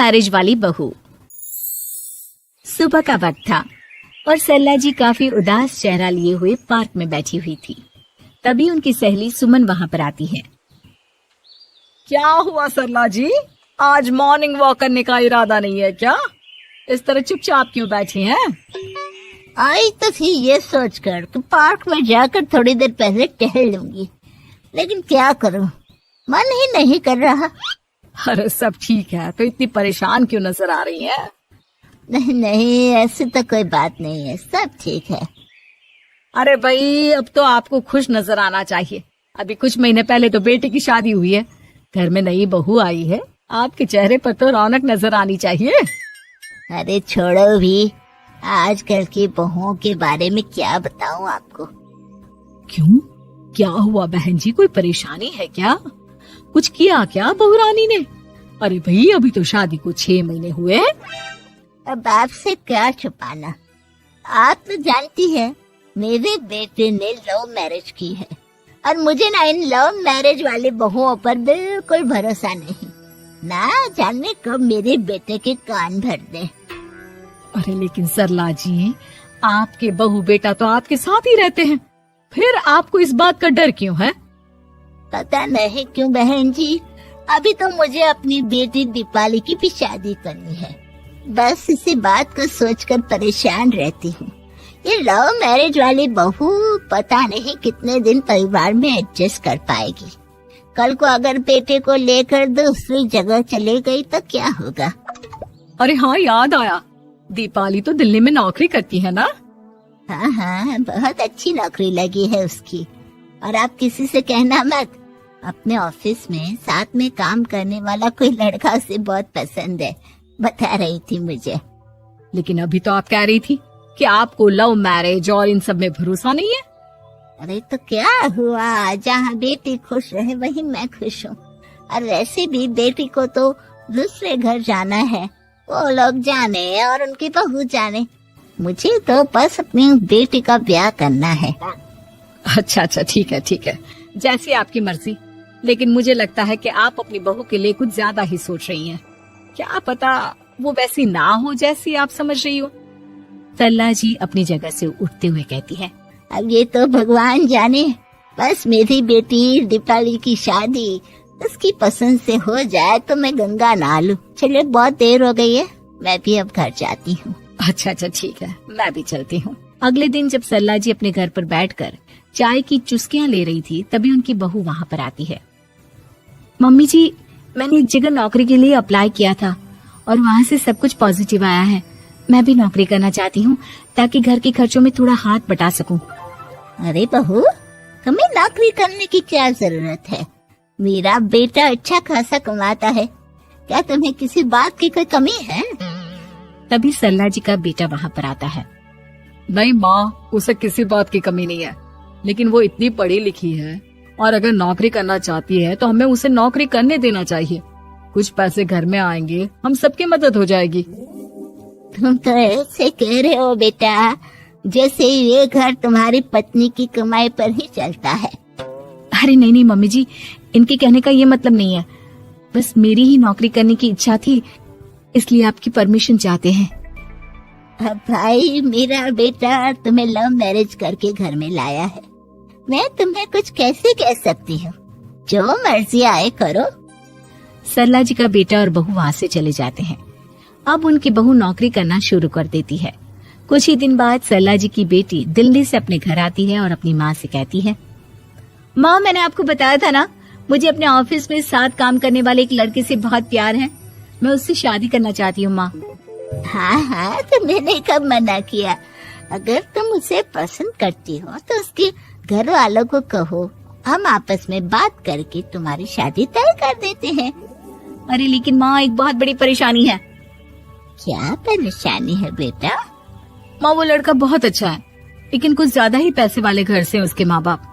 Marriage वाली बहू। सुबह का वक्त था और सरला जी काफी उदास चेहरा लिए हुए पार्क में बैठी हुई थी। तभी उनकी सहेली सुमन वहां पर आती है। क्या हुआ सरला जी, आज मॉर्निंग वॉक करने का इरादा नहीं है क्या? इस तरह चुपचाप क्यों बैठी हैं? आई तो थी ये सोचकर कि पार्क में जाकर थोड़ी देर पहले टहल लूंगी, लेकिन क्या करूं, मन ही नहीं कर रहा। अरे सब ठीक है, तो इतनी परेशान क्यों नजर आ रही है? नहीं नहीं, ऐसी तो कोई बात नहीं है, सब ठीक है। अरे भाई, अब तो आपको खुश नजर आना चाहिए। अभी कुछ महीने पहले तो बेटे की शादी हुई है, घर में नई बहू आई है, आपके चेहरे पर तो रौनक नजर आनी चाहिए। अरे छोड़ो भी, आजकल की बहुओं के बारे में क्या बताऊं आपको। क्यों, क्या हुआ बहन जी, कोई परेशानी है क्या? कुछ किया क्या बहू रानी ने? अरे भाई, अभी तो शादी को 6 महीने हुए हैं। अब आपसे क्या छुपाना, आप तो जानती है मेरे बेटे ने लव मैरिज की है और मुझे ना इन लव मैरिज वाली बहुओं पर बिल्कुल भरोसा नहीं। ना जाने कब मेरे बेटे के कान भर दे। अरे लेकिन सरला जी, आपके बहू बेटा तो आपके साथ ही रहते हैं, फिर आपको इस बात का डर क्यों है? पता नहीं क्यों बहन जी, अभी तो मुझे अपनी बेटी दीपाली की भी शादी करनी है। बस इसी बात को सोचकर परेशान रहती हूँ। ये लव मैरिज वाली बहू पता नहीं कितने दिन परिवार में एडजस्ट कर पाएगी। कल को अगर बेटे को लेकर दूसरी जगह चले गई तो क्या होगा? अरे हाँ, याद आया, दीपाली तो दिल्ली में नौकरी करती है ना? हाँ हाँ, बहुत अच्छी नौकरी लगी है उसकी। और आप किसी से कहना मत, अपने ऑफिस में साथ में काम करने वाला कोई लड़का उसे बहुत पसंद है, बता रही थी मुझे। लेकिन अभी तो आप कह रही थी कि आपको लव मैरिज और इन सब में भरोसा नहीं है। अरे तो क्या हुआ, जहाँ बेटी खुश रहे वहीं मैं खुश हूँ। और वैसे भी बेटी को तो दूसरे घर जाना है, वो लोग जाने और उनकी बहू जाने, मुझे तो बस अपनी बेटी का ब्याह करना है। अच्छा अच्छा, ठीक है, जैसी आपकी मर्जी। लेकिन मुझे लगता है कि आप अपनी बहू के लिए कुछ ज्यादा ही सोच रही हैं। क्या पता वो वैसी ना हो जैसी आप समझ रही हो। सरला जी अपनी जगह से उठते हुए कहती है, अब ये तो भगवान जाने, बस मेरी बेटी दीपाली की शादी उसकी पसंद से हो जाए तो मैं गंगा नहा लूं। चलिए बहुत देर हो गई है, मैं भी अब घर जाती हूँ। अच्छा ठीक है, मैं भी चलती हूँ। अगले दिन जब सरला जी अपने घर पर बैठकर चाय की चुस्कियां ले रही थी, तभी उनकी बहू वहाँ पर आती है। मम्मी जी, मैंने एक जगह नौकरी के लिए अप्लाई किया था और वहाँ से सब कुछ पॉजिटिव आया है। मैं भी नौकरी करना चाहती हूँ ताकि घर के खर्चों में थोड़ा हाथ बटा सकूं। अरे बहू, तुम्हें नौकरी करने की क्या जरूरत है? मेरा बेटा अच्छा खासा कमाता है, क्या तुम्हें किसी बात की कोई कमी है? तभी सरला जी का बेटा वहाँ पर आता है। नहीं माँ, उसे किसी बात की कमी नहीं है, लेकिन वो इतनी पढ़ी लिखी है और अगर नौकरी करना चाहती है तो हमें उसे नौकरी करने देना चाहिए। कुछ पैसे घर में आएंगे, हम सबकी मदद हो जाएगी। तुम तो ऐसे कह रहे हो बेटा जैसे ये घर तुम्हारी पत्नी की कमाई पर ही चलता है। अरे नहीं मम्मी जी, इनके कहने का ये मतलब नहीं है, बस मेरी ही नौकरी करने की इच्छा थी, इसलिए आपकी परमिशन चाहते हैं। अब भाई, मेरा बेटा तुम्हें लव मैरिज करके घर में लाया है, मैं तुम्हें कुछ कैसे कह सकती हूँ? जो मर्जी आए करो। सरला जी का बेटा और बहू वहाँ से चले जाते हैं। अब उनकी बहू नौकरी करना शुरू कर देती है। कुछ ही दिन बाद सरला जी की बेटी दिल्ली से अपने घर आती है और अपनी माँ से कहती है, माँ, मैंने आपको बताया था ना, मुझे अपने ऑफिस में साथ काम करने वाले एक लड़के से बहुत प्यार है, मैं उससे शादी करना चाहती हूँ। माँ, हाँ, तो मैंने कब मना किया? अगर तुम उसे पसंद करती हो तो उसके घर वालों को कहो, हम आपस में बात करके तुम्हारी शादी तय कर देते हैं। अरे लेकिन माँ, एक बहुत बड़ी परेशानी है। क्या परेशानी है बेटा? माँ, वो लड़का बहुत अच्छा है, लेकिन कुछ ज्यादा ही पैसे वाले घर से उसके माँ बाप।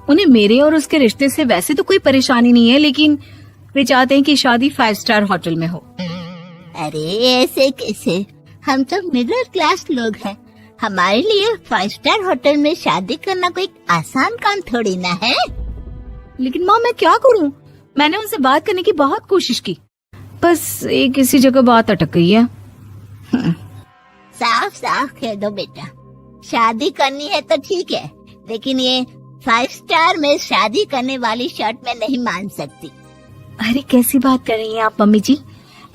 उन्हें मेरे और उसके रिश्ते से वैसे तो कोई परेशानी नहीं है, लेकिन वे चाहते हैं कि शादी 5 स्टार होटल में हो। अरे ऐसे कैसे? हम तो मिडिल क्लास लोग हैं, हमारे लिए 5 स्टार होटल में शादी करना कोई आसान काम थोड़ी ना है। लेकिन माँ, मैं क्या करूँ? मैंने उनसे बात करने की बहुत कोशिश की, बस एक इसी जगह बात अटक गई है। साफ साफ कह दो बेटा, शादी करनी है तो ठीक है, लेकिन ये 5 स्टार में शादी करने वाली शर्त मैं नहीं मान सकती। अरे कैसी बात कर रही हैं आप मम्मी जी?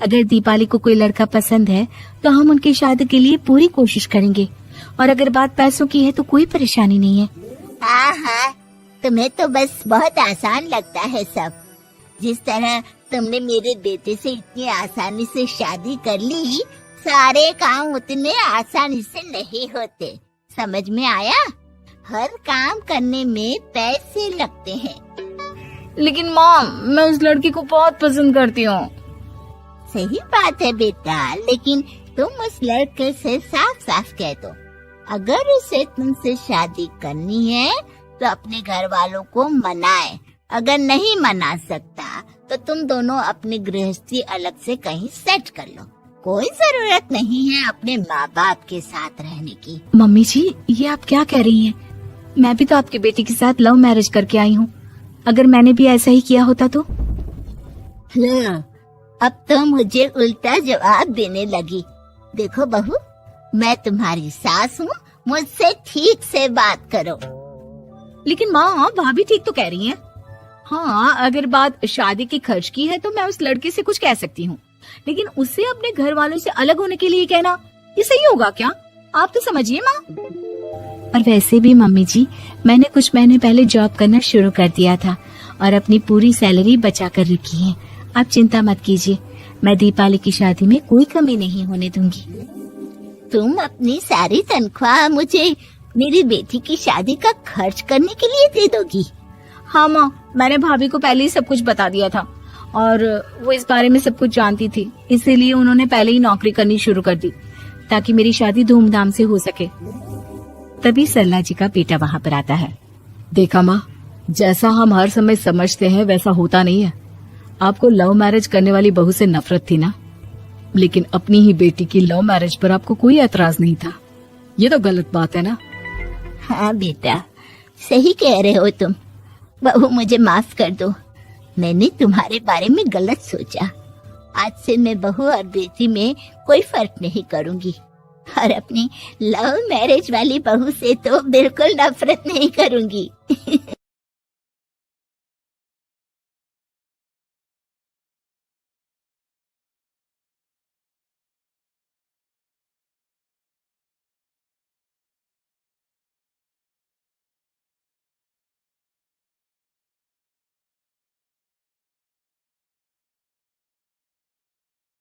अगर दीपाली को कोई लड़का पसंद है तो हम उनकी शादी के लिए पूरी कोशिश करेंगे, और अगर बात पैसों की है तो कोई परेशानी नहीं है। हाँ हाँ, तुम्हें तो बस बहुत आसान लगता है सब। जिस तरह तुमने मेरे बेटे से इतनी आसानी से शादी कर ली, सारे काम उतने आसानी से नहीं होते। समझ में आया? हर काम करने में पैसे लगते हैं। लेकिन माँ, मैं उस लड़की को बहुत पसंद करती हूँ। सही बात है बेटा, लेकिन तुम उस लड़के से साफ साफ कह दो, अगर उसे तुमसे शादी करनी है तो अपने घर वालों को मनाए। अगर नहीं मना सकता तो तुम दोनों अपनी गृहस्थी अलग से कहीं सेट कर लो। कोई जरूरत नहीं है अपने माँ बाप के साथ रहने की। मम्मी जी, ये आप क्या कह रही हैं? मैं भी तो आपके बेटे के साथ लव मैरिज करके आई हूँ। अगर मैंने भी ऐसा ही किया होता तो? लो, अब तो मुझे उल्टा जवाब देने लगी। देखो बहू, मैं तुम्हारी सास हूँ, मुझसे ठीक से बात करो। लेकिन माँ, भाभी ठीक तो कह रही हैं। हाँ, अगर बात शादी के खर्च की है तो मैं उस लड़के से कुछ कह सकती हूँ, लेकिन उससे अपने घर वालों से अलग होने के लिए कहना, ये सही होगा क्या? आप तो समझिए माँ। और वैसे भी मम्मी जी, मैंने कुछ महीने पहले जॉब करना शुरू कर दिया था और अपनी पूरी सैलरी बचा कर रखी है। आप चिंता मत कीजिए, मैं दीपाली की शादी में कोई कमी नहीं होने दूंगी। तुम अपनी सारी तनख्वाह मुझे मेरी बेटी की शादी का खर्च करने के लिए दे दोगी? हाँ माँ, मैंने भाभी को पहले ही सब कुछ बता दिया था और वो इस बारे में सब कुछ जानती थी, इसीलिए उन्होंने पहले ही नौकरी करनी शुरू कर दी ताकि मेरी शादी धूमधाम से हो सके। तभी सरला जी का बेटा वहाँ पर आता है। देखा माँ, जैसा हम हर समय समझते हैं वैसा होता नहीं है। आपको लव मैरिज करने वाली बहू से नफरत थी ना, लेकिन अपनी ही बेटी की लव मैरिज पर आपको कोई एतराज नहीं था। ये तो गलत बात है ना। हाँ बेटा, सही कह रहे हो तुम। बहू, मुझे माफ कर दो, मैंने तुम्हारे बारे में गलत सोचा। आज से मैं बहू और बेटी में कोई फर्क नहीं करूंगी, और अपनी लव मैरिज वाली बहू से तो बिल्कुल नफरत नहीं करूंगी।